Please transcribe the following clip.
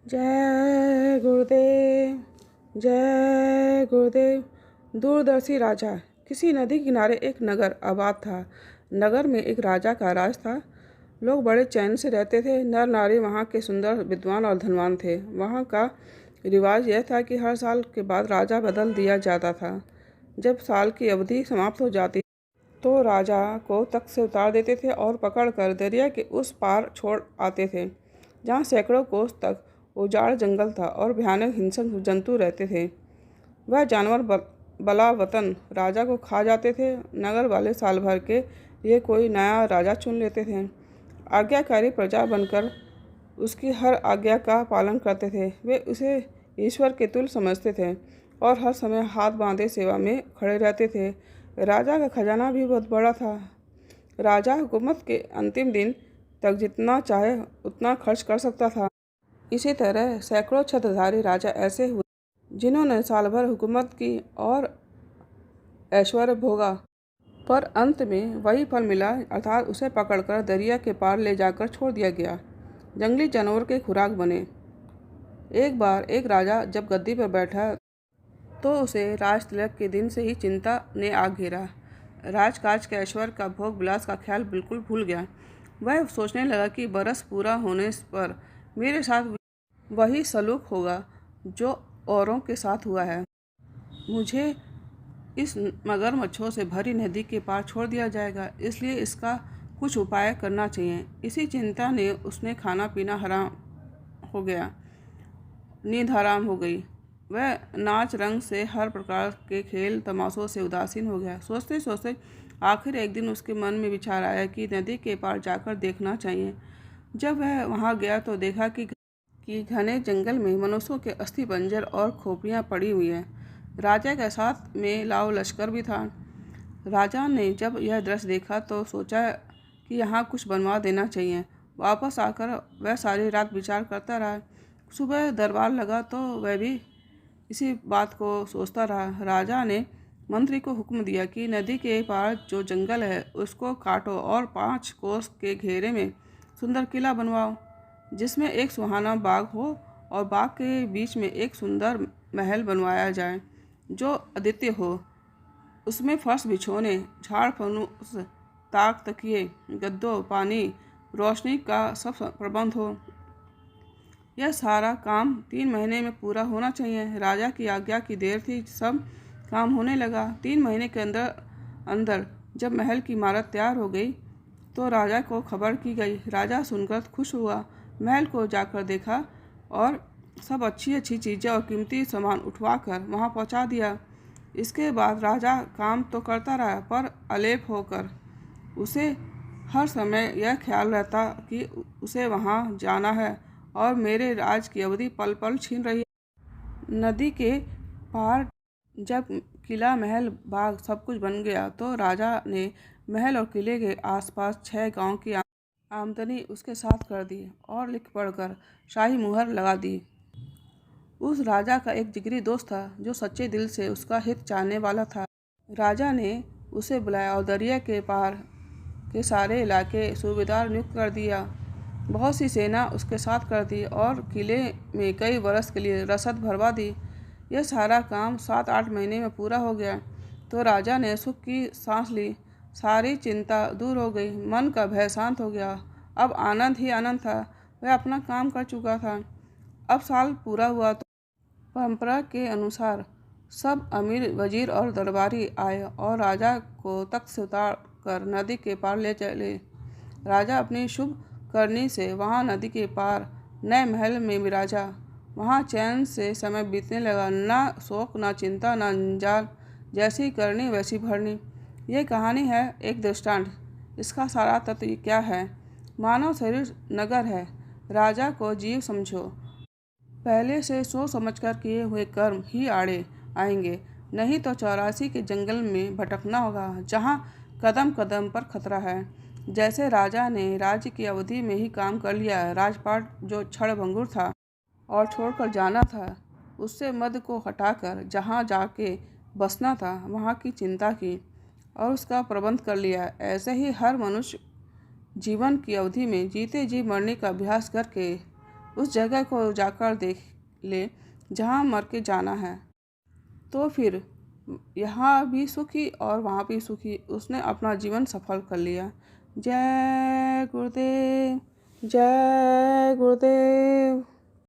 जय गुरुदेव जय गुरुदेव। दूरदर्शी राजा। किसी नदी किनारे एक नगर आबाद था। नगर में एक राजा का राज था। लोग बड़े चैन से रहते थे। नर नारी वहाँ के सुंदर, विद्वान और धनवान थे। वहाँ का रिवाज यह था कि हर साल के बाद राजा बदल दिया जाता था। जब साल की अवधि समाप्त हो जाती तो राजा को तख्त से उतार देते थे और पकड़कर दरिया के उस पार छोड़ आते थे, जहाँ सैकड़ों कोस तक उजाड़ जंगल था और भयानक हिंसक जंतु रहते थे। वह जानवर बलावतन राजा को खा जाते थे। नगर वाले साल भर के लिए कोई नया राजा चुन लेते थे। आज्ञाकारी प्रजा बनकर उसकी हर आज्ञा का पालन करते थे। वे उसे ईश्वर के तुल्य समझते थे और हर समय हाथ बांधे सेवा में खड़े रहते थे। राजा का खजाना भी बहुत बड़ा था। राजा हुकूमत के अंतिम दिन तक जितना चाहे उतना खर्च कर सकता था। इसी तरह सैकड़ों छत्रधारी राजा ऐसे हुए जिन्होंने साल भर हुकूमत की और ऐश्वर्य भोगा, पर अंत में वही फल मिला, अर्थात उसे पकड़कर दरिया के पार ले जाकर छोड़ दिया गया। जंगली जानवर के खुराक बने। एक बार एक राजा जब गद्दी पर बैठा तो उसे राज तिलक के दिन से ही चिंता ने आ घेरा। राजकाज के ऐश्वर्य का, भोग विलास का ख्याल बिल्कुल भूल गया। वह सोचने लगा कि बरस पूरा होने पर मेरे साथ वही सलूक होगा जो औरों के साथ हुआ है। मुझे इस मगरमच्छों से भरी नदी के पार छोड़ दिया जाएगा, इसलिए इसका कुछ उपाय करना चाहिए। इसी चिंता ने उसने खाना पीना हराम हो गया, नींद हराम हो गई। वह नाच रंग से, हर प्रकार के खेल तमाशों से उदासीन हो गया। सोचते सोचते आखिर एक दिन उसके मन में विचार आया कि नदी के पार जाकर देखना चाहिए। जब वह वहां गया तो देखा कि घने जंगल में मनुष्यों के अस्थि पंजर और खोपड़ियां पड़ी हुई हैं। राजा के साथ में लाव लश्कर भी था। राजा ने जब यह दृश्य देखा तो सोचा कि यहाँ कुछ बनवा देना चाहिए। वापस आकर वह सारी रात विचार करता रहा। सुबह दरबार लगा तो वह भी इसी बात को सोचता रहा। राजा ने मंत्री को हुक्म दिया कि नदी के पार जो जंगल है उसको काटो और 5 कोस के घेरे में सुंदर किला बनवाओ, जिसमें एक सुहाना बाग हो और बाग के बीच में एक सुंदर महल बनवाया जाए जो अद्वितीय हो। उसमें फर्श बिछोने, झाड़ फनूस, ताक तकिए, गद्दों, पानी, रोशनी का सब प्रबंध हो। यह सारा काम 3 महीने में पूरा होना चाहिए। राजा की आज्ञा की देर थी, सब काम होने लगा। 3 महीने के अंदर अंदर जब महल की इमारत तैयार हो गई तो राजा को खबर की गई। राजा सुनकर खुश हुआ, महल को जाकर देखा और सब अच्छी अच्छी चीज़ें और कीमती सामान उठवा कर वहाँ पहुँचा दिया। इसके बाद राजा काम तो करता रहा, पर अलेप होकर उसे हर समय यह ख्याल रहता कि उसे वहाँ जाना है और मेरे राज की अवधि पल पल छीन रही है। नदी के पार जब किला, महल, बाग सब कुछ बन गया तो राजा ने महल और किले के आसपास 6 गांव की आमदनी उसके साथ कर दी और लिख पढ़कर शाही मुहर लगा दी। उस राजा का एक जिगरी दोस्त था जो सच्चे दिल से उसका हित चाहने वाला था। राजा ने उसे बुलाया और दरिया के पार के सारे इलाके सूबेदार नियुक्त कर दिया। बहुत सी सेना उसके साथ कर दी और किले में कई वर्ष के लिए रसद भरवा दी। यह सारा काम 7-8 महीने में पूरा हो गया तो राजा ने सुख की सांस ली। सारी चिंता दूर हो गई, मन का भय शांत हो गया। अब आनंद ही आनंद था। वह अपना काम कर चुका था। अब साल पूरा हुआ तो परंपरा के अनुसार सब अमीर, वजीर और दरबारी आए और राजा को तख्त से उतार कर नदी के पार ले चले। राजा अपनी शुभ करनी से वहाँ नदी के पार नए महल में विराजा। वहाँ चैन से समय बीतने लगा, ना शोक, ना चिंता, ना जंजाल। जैसी करनी वैसी भरनी। ये कहानी है एक दृष्टांत। इसका सारा तत्व क्या है? मानव शरीर नगर है। राजा को जीव समझो। पहले से सोच समझकर किए हुए कर्म ही आड़े आएंगे, नहीं तो 84 के जंगल में भटकना होगा, जहाँ कदम कदम पर खतरा है। जैसे राजा ने राज्य की अवधि में ही काम कर लिया। राजपाट जो क्षण भंगुर था और छोड़कर जाना था, उससे मद को हटाकर जहाँ जाके बसना था वहाँ की चिंता की और उसका प्रबंध कर लिया। ऐसे ही हर मनुष्य जीवन की अवधि में जीते जी मरने का अभ्यास करके उस जगह को जाकर देख ले जहाँ मर के जाना है, तो फिर यहाँ भी सुखी और वहाँ भी सुखी। उसने अपना जीवन सफल कर लिया। जय गुरुदेव, जय गुरुदेव।